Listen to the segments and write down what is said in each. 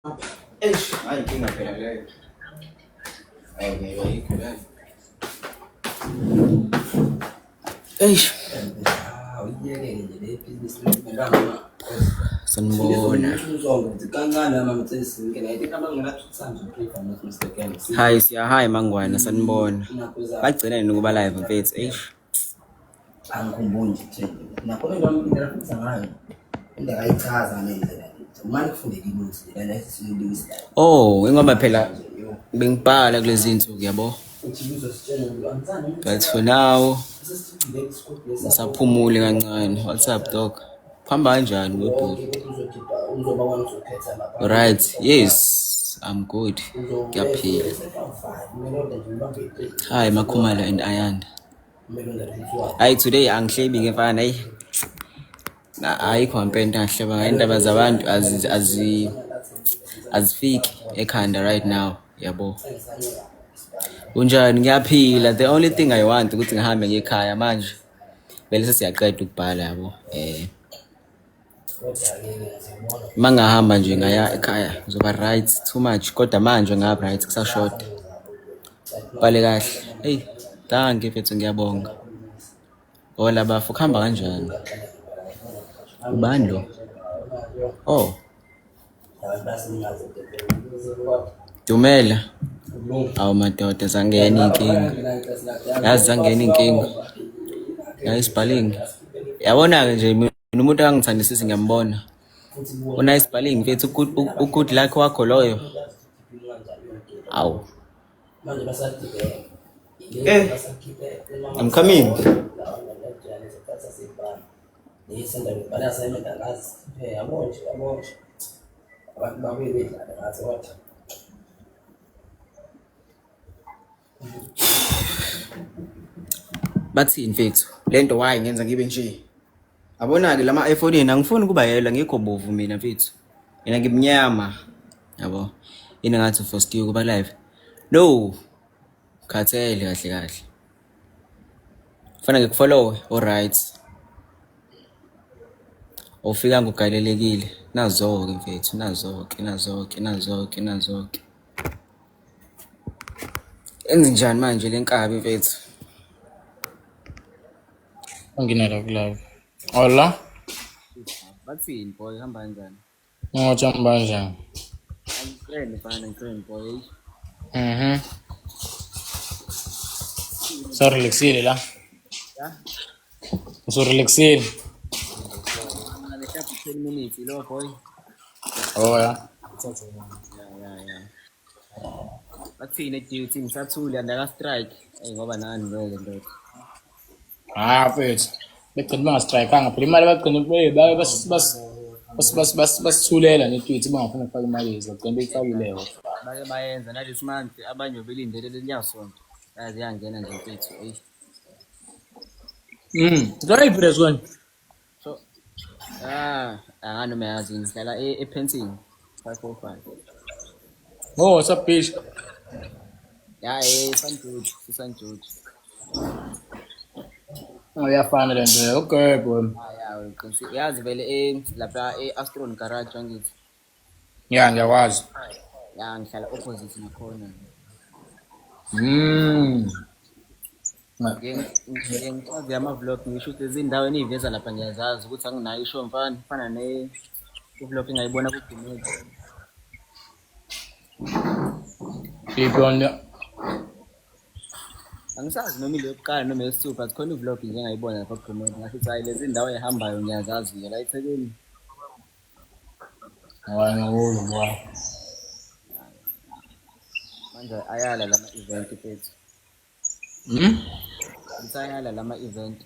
Eish, hayi inkinga phela leyo. Ngeke ayikho leyo. Eish, Uyiyeke nje le business lengilanga sanibona. uzonke ukuthi kancane ama ngitsesi ngeke nayithi abangelathusana nje prefer not mistaken. Hi, hi mangwana sanibona. Bagcina nini ukuba live mfethu? Eish. Angikhumbuli nje kutheni. Nakhona nami indlela futhi ngayo. Indlela ayichaza ngendlela. Manje kufundeka ibuthi lana esiyilungisa. Oh, ngoba phela bengibhala kulezi insuku yabo. Uthi uzositshela ukuthi angisana. But for now, Sesithile isikole lesa. ngisaphumule kancane. What's up dog? Kuhamba kanjani webhuti? Uzoba wona uzokhetha lapha. Right. Yes, I'm good. Ngiyaphila. Hi Makhumalo and Ayanda. Hayi today angihlebi ke mfana hey. Ayikho ampenta ngahleba indaba zabantu azifiki ekhanda right now yabo. Unjani ngiyaphila. The only thing I want ukuthi ngihambe ngekhaya manje. Vele sesiyaqeda ukubhala yabo. Mangahamba nje ngaya ekhaya ngizoba right too much kodwa manje ngaba right kusashort. Bale kahle. Hey, thank you mfethu ngiyabonga. Hola bafu kuhamba kanjani? Ubani lo? Oh, Dumela. Awu madoda zangena inkinga. Yazi zangena inkinga. Isibhalingi. Yabona ke nje mina umuntu angithandisisi ngiyambona. Una isibhalingi mfethu good luck wakho loyo. Awu. I'm coming. Bathini mfethu? Lento why ngenza ngibe nje? Abona ke lama iPhone angifuni kuba yela ngikho bovu mina mfethu. Mina ngimnyama. Yabo. Yini ngathi first year kuba live. No. Khathele kahle kahle. Kufanele ngikufollow alright. Ufika ngogalelekile. Nazo ke mfethu, nazo. Enze njani manje lenkabi mfethu? Anginala kulava. Hola. Bathini boy hamba kanjani? Ngothamba kanjani? Ngikrene boy. So relaxile la. Ya? So relaxile. Ngale hlampe 10 minutes lo boy. Oh ya. Ya. Bathini duty ngisathule andaka strike. Ngoba nani ngeke ndoda. Mfethu. Begcina bangastrikeanga phela imali bagcina basithulela netweet bangafuna ukufaka imali yethu bagcina beyifakile ho. Bake bayenza nalesi month abanye belindele lenyasonto. Yazi yangena nje mfethu. Drive press one. So anganoma yazi ngihlala ePenting 545. Oh, what's up bitch? Ya St. George. Oh, yafana le nto. Okay boy. Ya yazi vele lapha eAstron garage angithi. Ya ngiyakwazi. Ya ngihlala opposite nakhona. Ngichaze ama-vlog ngisho ukuthi ezindaweni ey'veza lapha ngiyazazi ukuthi anginayo isho mfana fana ne-vlog engayibona ku-Gmail. Iphi Angisazi noma ile yokuqala noma eyesithupha but khona i-vlog nje engayibona lapha ku-Gmail ngasho ukuthi hayi lezi ndawo eyihambayo ngiyazazi la eThekwini. Hayi ngikuzo boy. Manje ayala lama-event fethu. Ngisayala lama-event.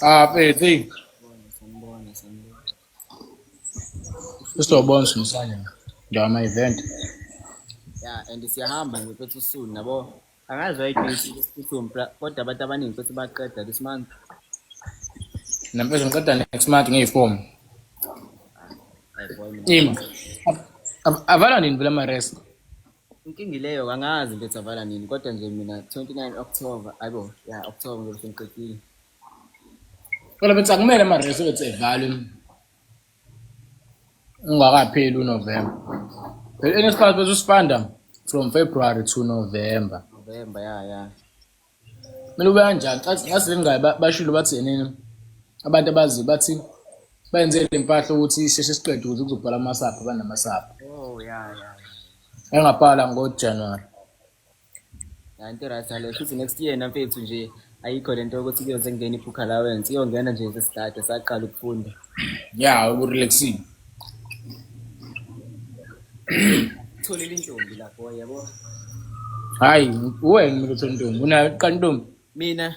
Mfethu. Sanibona. Usizobona sinisanya. Ngiya ama-event. Ya and siyahamba nje mfethu soon nabo. Angazi wayidate ukuthi kodwa abantu abaningi futhi baqeda this month. Nampela ngiqeda next month ngeyiform. Ima. Avala nini vele ama-rest? Inkingi leyo kangazi mfethu avala nini kodwa nje mina 29 October ayibo ya October ngizobe sengiqedile. Phela bese akumele ama-rest ukuthi evalwe. ungakapheli uNovember. Phela enesikhathi bese usipanda from February to November. November, ya. Mina ube kanjani? Ngase ngaye bashilo bathi yenini. Abantu abazi bathi benze lempahla ukuthi isheshe siqede ukuze kuzobhala amasapho banamasapho. Oh, ya. Engabhala ngoJanuary. Into right le futhi next year namfethu nje ayikho lento ukuthi kuyoze ngene ibook allowance iyongena nje sesigade saqala ukufunda. Yeah, ukurelaxing. Tholile intombi lapho yabo. Hayi, uwe ngimile uthola intombi. Unayo iqala intombi? Mina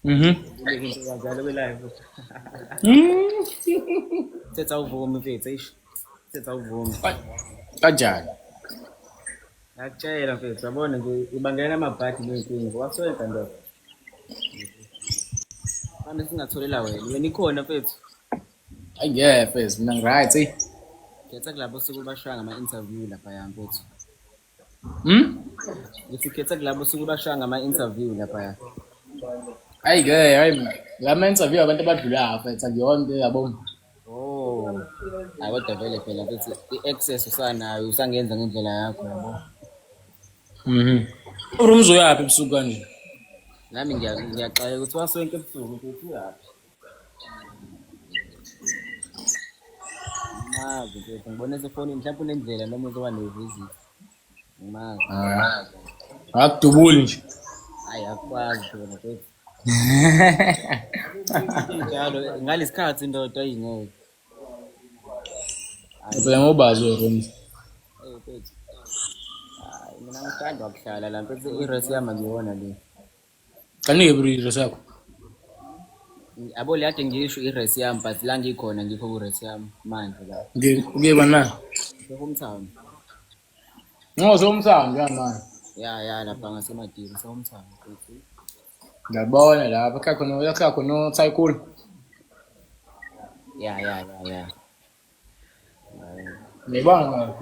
ngeke into kanjalo kwelive. Setha uvumi mfethu eish. Setha uvumi. Kanjani? Ngakutshela mfethu yabona nje ibangela amabhadi nenkingi wasoyenza ndoda. Manje singatholela wena ikhona mfethu. Ayengeke pheze mina ngiright eh. Khetha kulabo suku bashaya ngama interview lapha ya mfethu. Ngithi khetha kulabo suku bashaya ngama interview lapha ya. Ayengeke hayi mina. Ngama interview abantu abadlulayo mfethu akuyona into yabo. Oh. Kodwa vele phela mfethu i-access usanayo usangenza ngendlela yakho yabo. Urumzo uyapi ebusuku kanje? Nami ngiyaxaya ukuthi wasonke ebusuku mfethu uyapi. Mazi mfethu ngibone sefonini mhlawumbe unendlela noma uzoba nevisit. Mazi. Akudubuli nje. Hayi akwazi phela mfethu. Njalo ngalesikhathi indoda ayingeke. Phela ngobazi urumzo. Mfethu. Mina ngithanda ukuhlala la mfethu iresi yami ngiyona le. Kanike bridge sakho. Abo le ade ngisho iresi yami but la ngikhona ngikho ku resi yami manje la. Ngiyeba na. Sehomtown. Ngozo umthambo yamanje. Ya lapha ngaseMadiri sehomtown mfethu. Ngiyabona lapha yakho no Tycoon. Ya. Ngibanga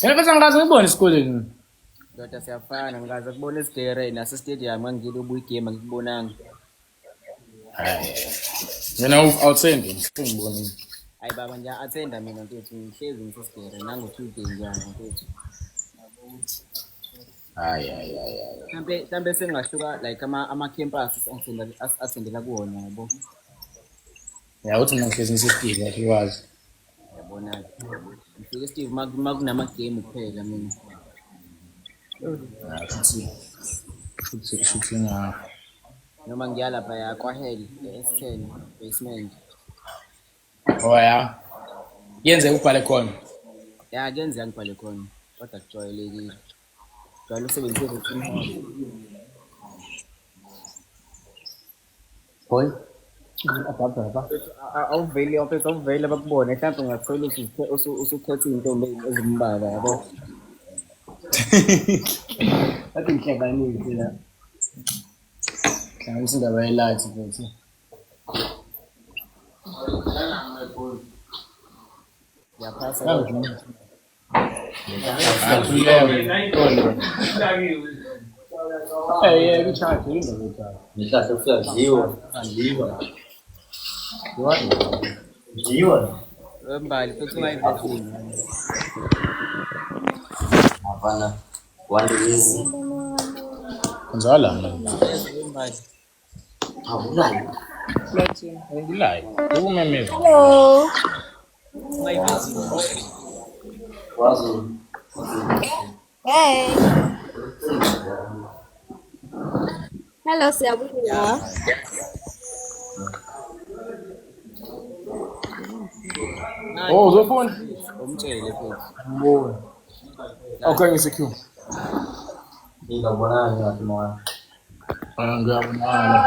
Yena bese ngazi ngibona esikoleni. Ndoda siyafana ngaze kubona esidere nase stadium ngangile ubuyi game ngikubonanga. Yena outside ngibona. Hayi baba ngiya attenda mina mfethu ngihlezi ngisesidere nango Tuesday njalo mfethu. Mhlambe sengahluka like ama campus asendela kuwona yabo. Ya uthi ngihlezi ngisesidile akwazi. Yabona ngifike Steve makunama game kuphela mina. Futhi na Noma ngiya lapha ya kwaHeli S10 basement. Oh ya. Yenze ubhale khona. Ya kuyenza ngibhale khona kodwa kujwayelekile. Jwayele usebenzise ukuthi Boy. awuvele bakubone mhlawumbe ungathola ukuthi usukhetha izintombi ezimbala yabo. Bathi ngihlebanise la. Kan usindaba yelight futhi. Yaphasa. Yeah, ngicharge indaba yakho. Ngihlahla kufika Jiwa. Wembali futhi ungayivesini. Hapana. Wandilizi. Konzala manje. Wembali. Awulali. Ngilai. Ukumemeza. Hello. Ungayivesini. Wazi. Hey. Hello, Siabuya. Oh, uzofuna? Umtshele futhi. Mbona. Okay, ngisecure. Ngiyabonana ngathi mwana. Ngiyabonana.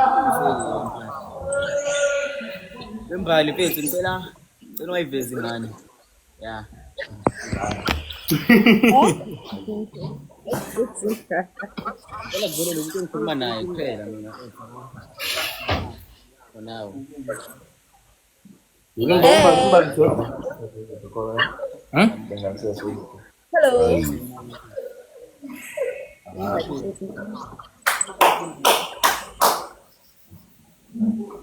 Wembali mfethu ngicela ungayivezi ngani. Ya. Phela kuvele lo muntu engikhuluma naye kuphela mina. Now. Yini ngomba ngidodwa? Hello.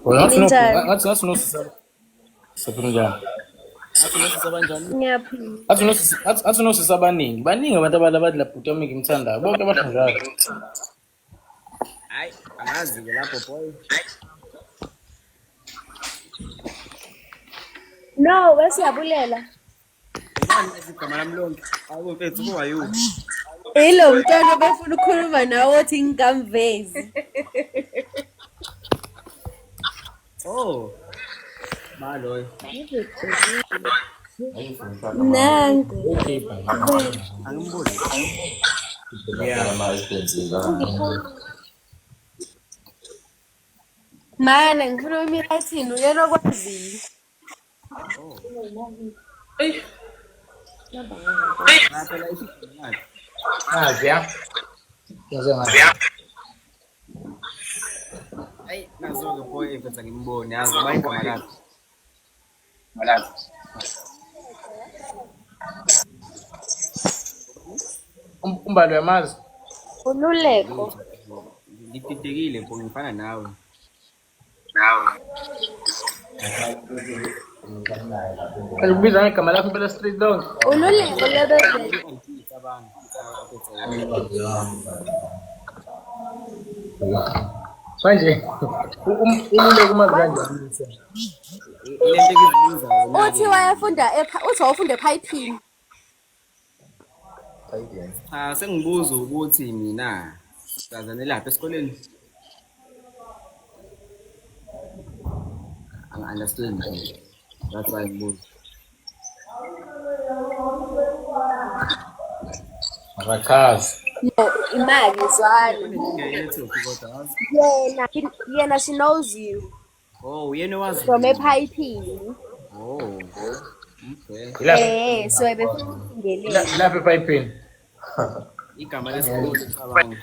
Ngathi Minjani? ngathi ngathi nosisa. Sephunja. Athi nosisi abanjani? Ngiyaphila. Athi unosisi abaningi. Baningi abantu abathi labhuti wami ngimthandayo. Bonke basho njalo. Hayi, angazi-ke lapho boy. No, besiyabulela. Ngani igama lami lonke? Awu mfethu kuwayo. Ilo mntwana befuna ukukhuluma nawe othi ngikamvezi. Oh. Maloyo. Nangu. Angimbuzi. Mana ngifuna imirathini uyena okwaziyo. Ngaphela isigaba. Ziya. Hayi, nazo-ke boy mfethu angimboni. Yazi ngoba igama lakhe. Umbalo yamazi. Ululeko. Ngididekile mfo ngifana nawe. Alibiza ngegama lakho phela street dog. Ululeko lebezela. Ngicabanga. Manje ululeko umazi kanjani? Ile nto ekizibuza wena. Uthi wafunda epipini. Cha, sengibuza ukuthi mina sizazane lapha esikoleni. Angi-understand nje. That's why ngibuza. Akachazi. No, imali zwana. Ngiyethu kodwa yazi. Yena she knows you Oh, uyena wazi. from epipini. Oh. Okay. So befuna ukungelela. Lapha epipini. Igama lesikole ngicabanga.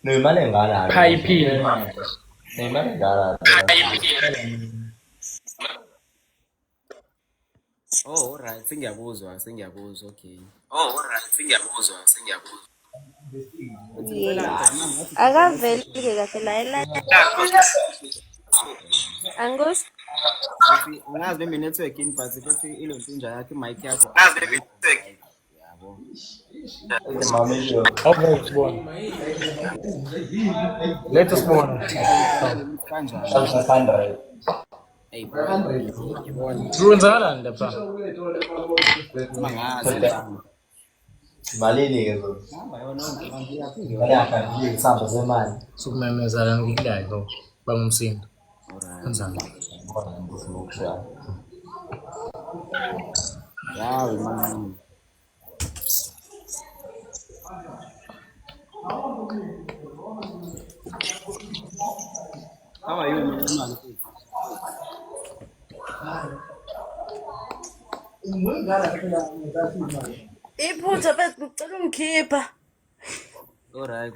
Nemali engana. Pipini. Nemali engana. Oh, alright. Sengiyakuzwa. Okay. Yeah. Akaveli-ke kahle la. Angus. Futhi angazi noma network ini but futhi ilo ntinja yakhe mic yakho. Yabo. Mami yo. Okay, sibona. Let us sibona. Kanjani? 500. Hey, Kuyenzakalani lapha? mangazi. Malini ke zo? Mali akanje isamba semali. Sukumemezana ngikulilayo lo. Bangumsindo. Kanjani? Ngibona ngifuna ukushaya. Yawe man. How are you man? Iphutha mfethu ucela ungikhipha. Alright.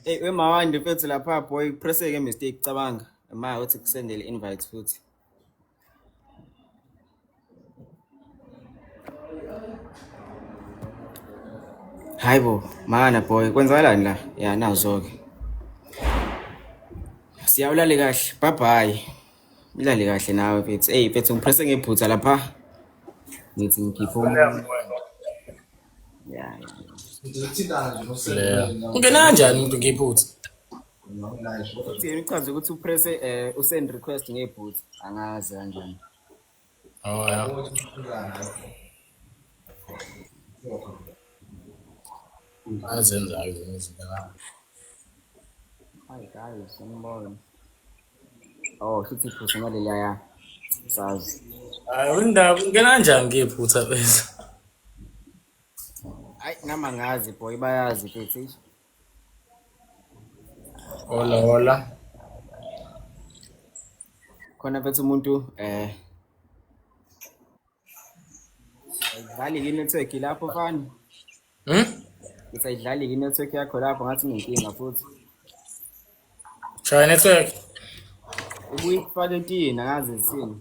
Hey, wemawandi mfethu lapha boy presseke mistake cabanga. Ma uthi kusendele invite futhi. Hayibo, mana boy, kwenzakalani la? Ya nazo-ke. Siyawulale kahle. Bye bye. Ilale kahle nawe mfethu. Hey mfethu ngipresse ngephutha lapha. Ngithi ngikhipha umuntu. Yeah. Ungena kanjani umuntu ngephutha? Uthini uchaze ukuthi upresse usend request ngephutha. Angazi kanjani. Oh yeah. Azenzayo izinto la. Hayi guys, ngibona. Oh, futhi iphutha ngaleliya ya. Sazi. Hayi undaba ungena kanjani ngephutha bese? Hayi nama ngazi boy bayazi futhi. Hola. Khona mfethu umuntu ayidlali network lapho fani. Isayidlali network yakho lapho ngathi nginkinga futhi. Shaya network. Ubuyifaka entini angazi isini.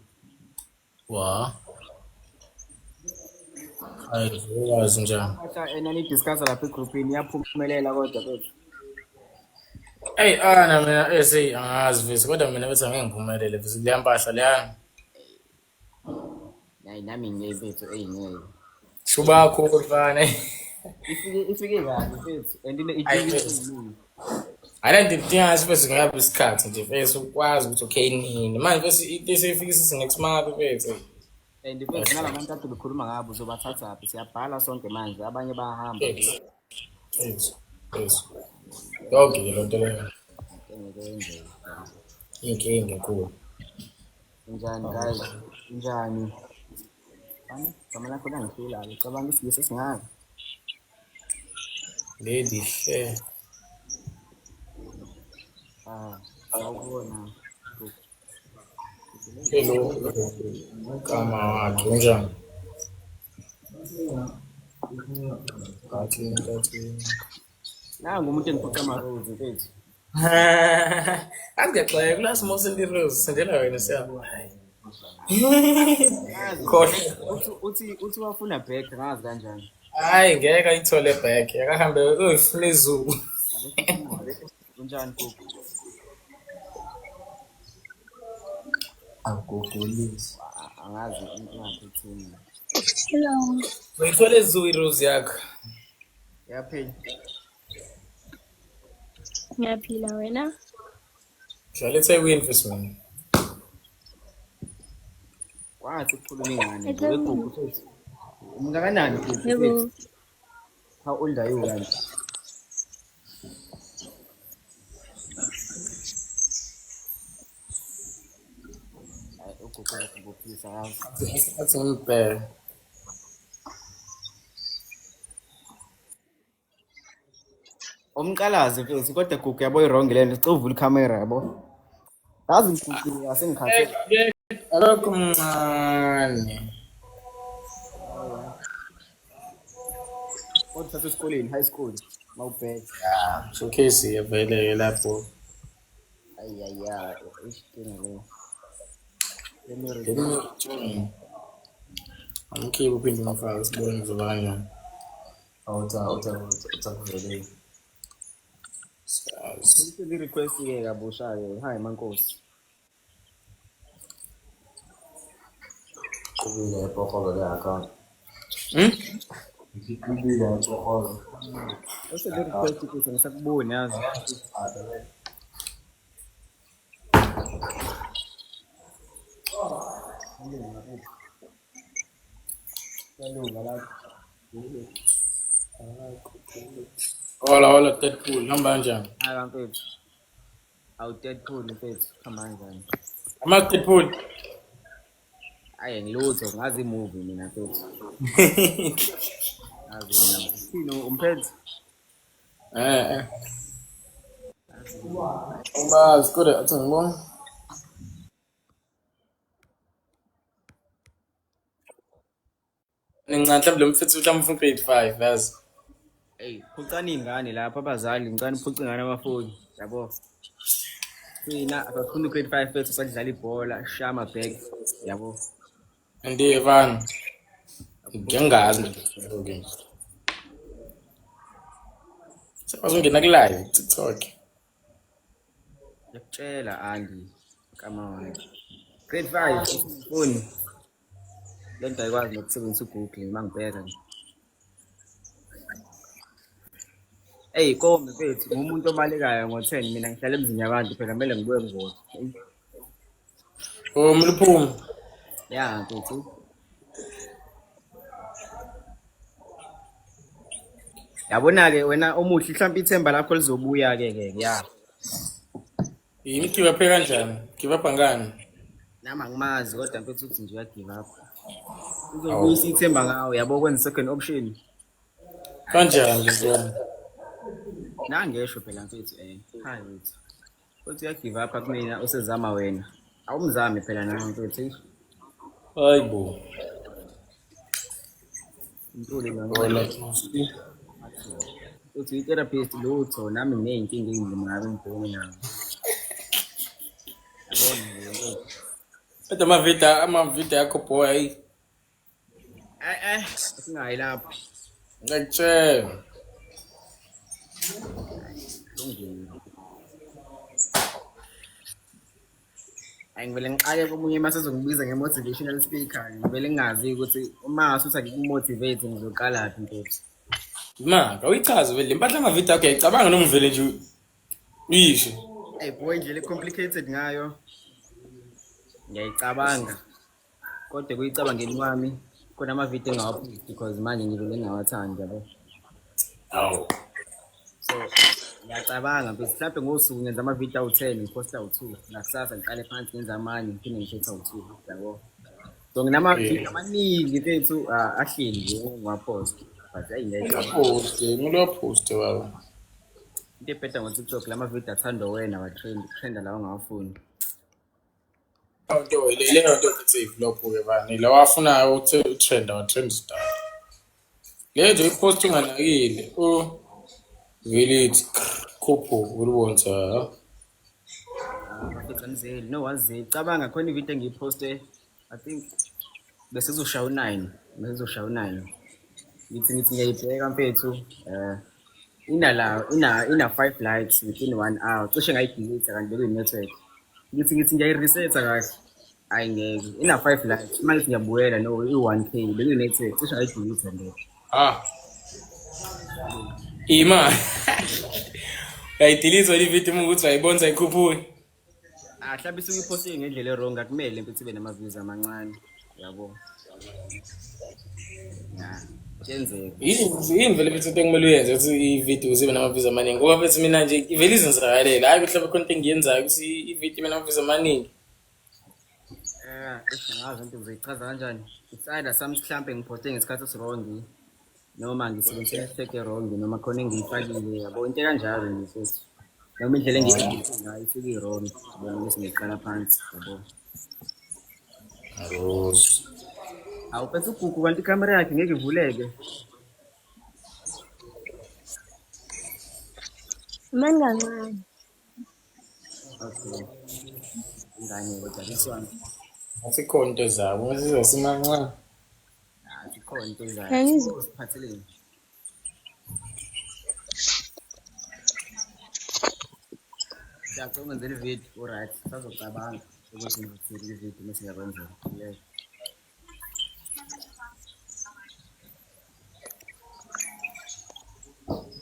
Wa. Hayi uyazi njani? Mhla enani discuss lapha egroupini yaphumelela kodwa futhi. Hey ana mina angazi vese kodwa mina bethi angeke ngiphumelele vese leya mpahla leya. Hayi nami ngiyephethu ngeke. Shuba cool fana. Ifike kahle mfethu and Ayi, ijiki. Ayidinga sifese ngabe isikhathi nje bese ukwazi ukuthi okay nini. Manje bese isifike sisi next month bese. And mfethu nalabantu kade bekhuluma ngabo uzobathatha phi siyabhala sonke manje abanye bayahamba. Yes. Okay, lo nto leyo. Ngeke yenze. Inkinga enkulu. Njani guys? Njani? Kama lakho nangifila cabanga isigisi singaka. Lady hle. Awubona. Hello. Kama wakhe unjani? Kathi. Nangu umuntu engiphoqa ama-rose mfethu. Angixoxe kulasi mo sendi rose sendela wena siyabo. Uthi wafuna back ngazi kanjani. Hayi ngeke ayithole back. Akahambe uyifuna izulu. Kunjani kuku? Angugulisi. Angazi ingaphethini. Hello. Uyithole izulu irose yakho. Yaphela. Ngiyaphila wena? Let's win first one. Kwathi ukukhuluma ingane ngekuku futhi. Umngakanani futhi? Yebo. How old are you kanti? Hayi ugogo ngokuphisa yazi. That's unfair. Umqalazi mfethu kodwa gugu yabo irong lento sicovula ikhamera yabo. Yazi ngigugu asengikhathe. Alokho mncane. Kodwa esikoleni high school mawubheka. Showcase yavele lapho. Ayaya isithini le. Amkhibe uphinde umfaka sibone kuzoba kanjani. Awuthakuvelele. Ngicela request ke kabusha ke. Hi mankosi. Kubile epokholo le account. Kubile epokholo. Ngicela request ukuthi ngisakuboni yazi. Hola Deadpool namba kanjani? Hayi bamfethu. Awu Deadpool mfethu khama kanjani? Ama Deadpool. Ayi ngilutho ngazi movie mina mfethu. Ngazi mina. Sino umphethe? Uma skole athi ngibona. Ngincane mhlawumbe lo mfethu mhlawumbe ufuna grade 5 yazi. Hey, phucani ingane lapha abazali ngicela uphuce ingane amafoni, yabo. Sina abafuna grade 5 fethu sadlala ibhola, shama bag, yabo. Ndiye van. Ngiyangazi nje okay. Sekuzongena ku live TikTok. Yakutshela Andy, come on. Grade 5 phone. Lento ayikwazi nokusebenzisa uGoogle mangibheka nje. Hey Kombe mfethu, ngumuntu obalekayo ngo10 mina ngihlala emzini yabantu phela kumele ngibuye ngivote. Mluphume. Ya mfethu. Yabona ke wena omuhle mhlawumbe ithemba lakho lizobuya ke ya. Yini give up kanjani? Give up ngani? Nami angimazi kodwa mfethu uthi nje uya give up. Uzobuyisa ithemba ngawe yabo kwenza second option. Kanjani nje? Nangesho phela mfethu hayi wethu. Uthi uya give up kumina usezama wena. Awumzami phela nawe mfethu. Hayibo. Intuli ngona. Uthi i-therapist lutho nami ngineyinkinga ezindima ngabe ngibhekene nazo. Yabona nje. Kodwa ama-video yakho boy. Singayi lapho. Ngakutshela. Angivele ngiqale komunye mase uzongibiza nge-motivational speaker. Ngivele ngingazi ukuthi uma ngasuthi ngikumotivate ngizoqalaphi mfethu. Manga uyichaze vele le mpahla amavidiyo akho uyayicabanga noma uvele nje uyisho. Hey boy, indlela e-complicated ngayo ngiyayicabanga kodwa kuyicabangeni kwami khona amavidiyo engawapost because manje ngivele ngingawathandi yabo. Awu. So ngiyacabanga bese mhlawumbe ngosuku ngenza amavidiyo awu-10 ngiposta awu-2 nakusasa ngiqale phansi ngenza amanye ngiphinde ngikhethe awu-2 yabo. So nginamavidiyo amaningi mfethu ahleli nje ngiwapost but hayi Ngilo-post baba. into ebheda ngo-TikTok la mavidiyo athandwa wena trenda lawa ongawafuni. Leyo nto ethi ivlog-ke bani la wafunayo utrend star. Le nje ipost unganakile vele ithi khupho ulibonza. Mfethu anizeli no wazeli cabanga khona ividiyo engiyiposte I think bese kuzoshaya u9 ngithi ngiyayibheka mfethu ina 5 likes within 1 hour cishe ngayidelete kanti bekuyi-network ngithi ngiyayi-resetha kahle ayi ngeke ina 5 likes manje ngiyabuyela no i-1k bekuyi-network cishe ngayidelete nje. Ima uyayidilisa le video uma ukuthi wayibonza ikhuphuni. Mhlawumbe isuke iposte ngendlela errong akumele mfethu ibe nama-views amancane yabo. Kuyenzeka. Yini vele mfethu into engimele uyenze ukuthi i-video zibe nama-views amaningi ngoba mfethu mina nje ivele izenzakalela hayi mhlawumbe khona into engiyenzayo ukuthi i-video ibe nama-views amaningi. Ngazi into ngizoyichaza kanjani. It's either mhlawumbe ngiposte ngesikhathi esirong noma ngisebenzise hashtag errong noma khona engiyifakile yabo into kanjalo nje mfethu. Noma indlela engiyisebenzisa ngayo isuke i-wrong yabo bese ngiqala phansi yabo. Aros. Awu bese uGugu kanti ikhamera yakhe ngeke ivuleke. Kancane. Okay. Ngane kodwa this one. Asikho into zabo masizosimancane. Zikhona into zayo. Ngiyizwa. Usiphatheleni. Siyacela ngenzele ivideo alright sazocabanga ukuthi ngithini ivideo mase ngiyakwenza.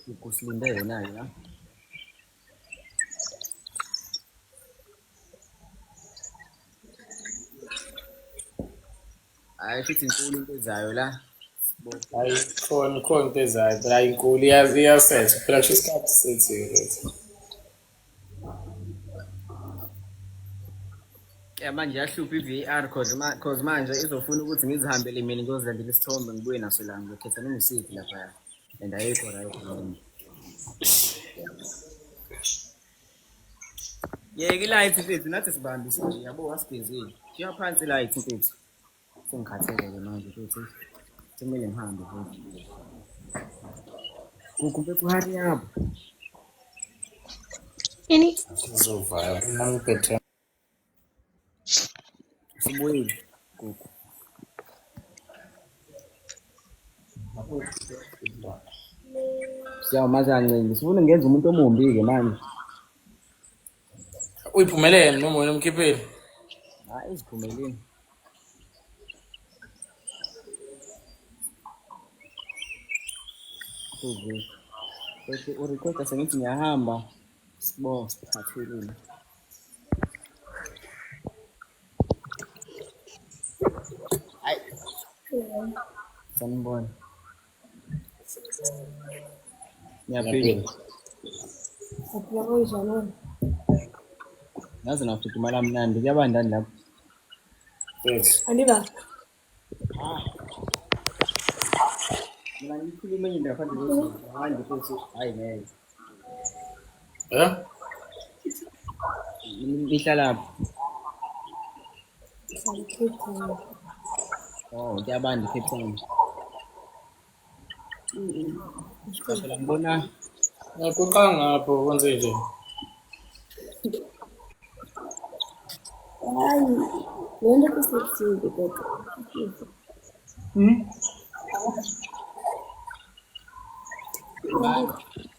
Ukusilinde yona la. Hayi futhi inkulu into ezayo la. Hayi khona into ezayo phela inkulu iyasetha phela kusho isikhathi sethu. Manje yahlupha i-VR cause manje izofuna ukuthi ngizihambele mina ngiyozihambela isithombe ngibuye naso la ngikhetha noma isiphi lapha and ayikho right manje. Yeke i-light mfethu nathi sibambise nje yabo wasibhezile. Shiya phansi i-light mfethu. Sengikhathele manje futhi kumele ngihambe futhi. Mfethu hurry up. Ini? Sizovala nami phethe. Sibuyile Gugu. Siyamazi kancane sifuna ngenza umuntu omumbi-ke manje. Uyiphumelele noma wena umkhipheli? Hayi iziphumeleni. Bese urecorda sengithi ngiyahamba siphatheleni. Hayi. Sanibona. Ngiyaphila. Yazi nafuthi imali mnandi kuyabandani lapho. Yes. Andiba. Mina ngikhuluma enye indaba phandle kwesizwe. Manje futhi hayi ngeke. Nihlala lapho. Oh, kuyabanda Cape Town. Ngishela ngibona Ngakuqala ngapho kwenze nje. Hayi, wena kusekuthini kodwa.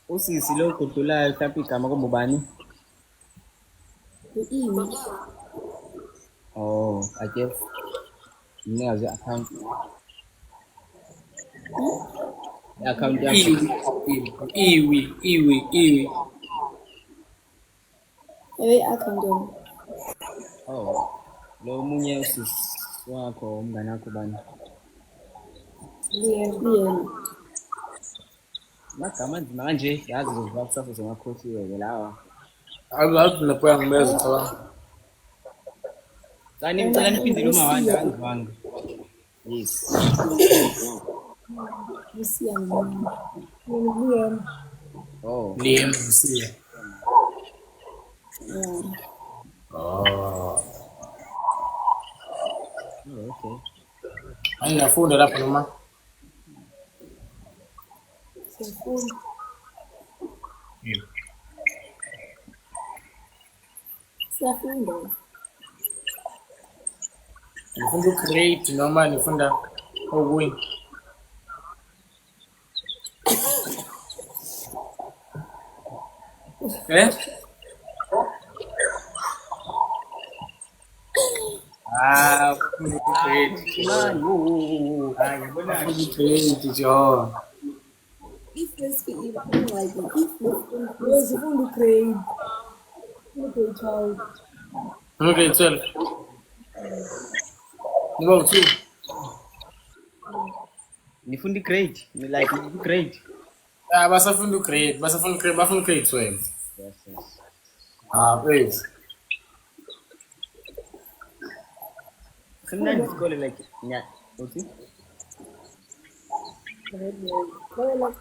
usisi lo ogudulayo mhlawumbe igama komubani? Uimi. ake mnikazi account i-account yakho Iwi. i-akhawunti yona. oh lo munye usisi wakho umngane wakho bani Liyena. magama anzima kanje yazi uzovuka kusasa zemakhosiwe-ke lawa Azazi nakuya ngimeza cabanga. Sani ngicela niphindele umawanda angizwanga. Yes. Lucia mina. Liyena. Oh. Liyena Lucia. Oh, okay. Angiyafunda lapha noma. Siyafunda. Siyafunda. Nifunda ucreate noma nifunda okunye. Ufunda ucreate. Man, Ngibona ucreate jo. If let's be if let's ufunda grade. Grade 12. Okay, 12. Go to. nifunda grade, like grade. Basafunda ucreate, bafunda grade 12. Yes. Wait. Sometimes it's called like yeah. Okay. Well,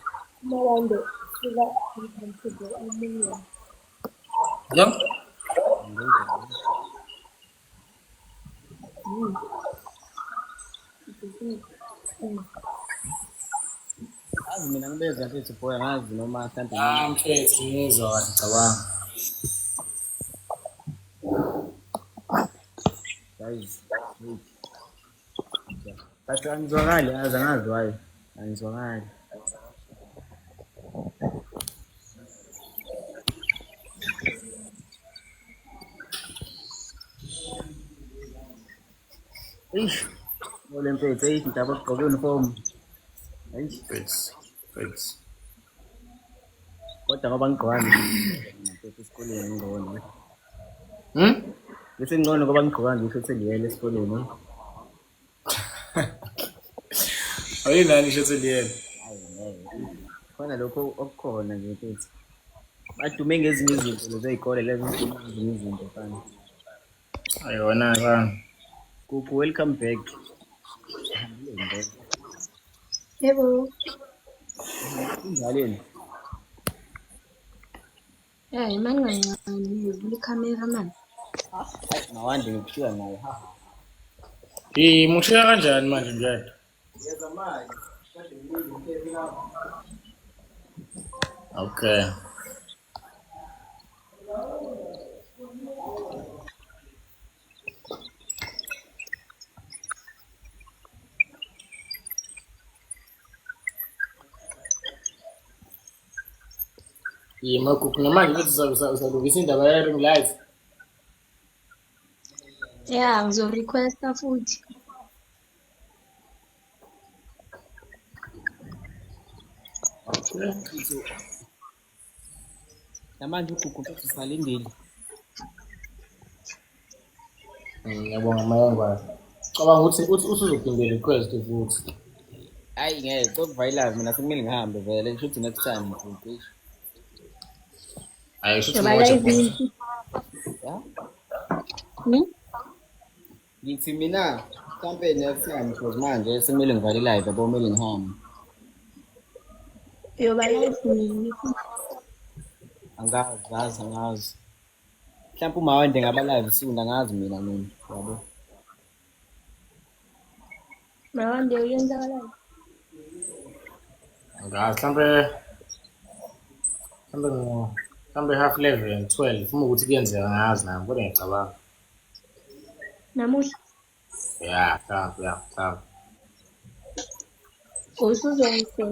Mawande, sila uncomfortable amunye. Yeah? Azi mina ngibeza mfethu boya ngazi noma mhlambe Mfethu ngizwa kahle cabanga. guys. Kahle angizwakali, angazwayo. Angizwakali. Eish. Ole mfethu ngidaba ugqoke uniform. Eish. Wait. Kodwa ngoba ngigqokanga ngaphethe esikoleni ngcono. Bese ngcono ngoba ngigqokanga ngisho seliyele esikoleni. Ayinani isho seliyele. Khona lokho okukhona nje mfethu. Badume ngezinye izinto lezo ezikole lezo ezinye izinto fana. Ayona bani. Kuku welcome back. Yebo. Injaleni. Imani kancane ngivula ikhamera manje. Nawande ngikushiya naye. Mushiya kanjani manje njalo? Yeza manje. Kade ngilinde ngiphe lapha. Okay. Makuku namanje bethi uzalungisa indaba ye-ring light. Yeah, ngizo-requesta futhi. Namanje ugugu mfethu salindile. Ngiyabonga mayangwazi. Cabanga ukuthi usuzophinde request futhi. Hayi ngeke sokuvilazi mina sekumele ngihambe vele kusho ukuthi next time mfethu. Hayi shuthi ngoja. Ya? Ngithi mina mhlampe next time because manje sekumele ngivale live yabo kumele ngihambe. Yoba live nini? Angazi. Mhlawumbe umawande ngaba live soon angazi mina yabo. Mawande uyenza live. Angazi mhlambe half 11 12 uma ukuthi kuyenzeka ngazi nami kodwa ngicabanga. Namuhla Yeah, mhlambe. Usuzongivayitha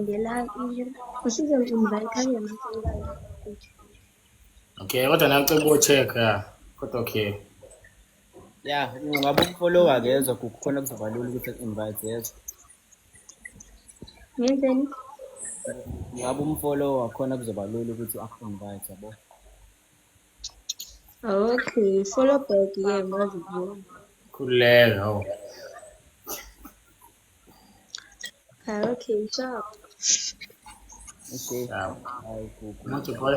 ngemasengane. Okay, kodwa nacebo check kodwa okay. Ya, ungabe umfollower kezwa kukhona kuzoba lula ukuthi aku-invite yezwa. Ngenzeni? Ungabe umfollower khona kuzoba lula ukuthi aku-invite yabo. Okay, follow back ke ngazi kubo. Khululeka hawu. Okay, ciao. Okay. Ciao. Hayi kuku. Nathi boy.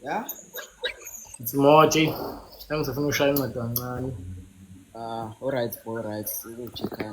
Ya? It's Moti. Engizofuna ushaya incwadi kancane. Alright, alright. Sikucheka.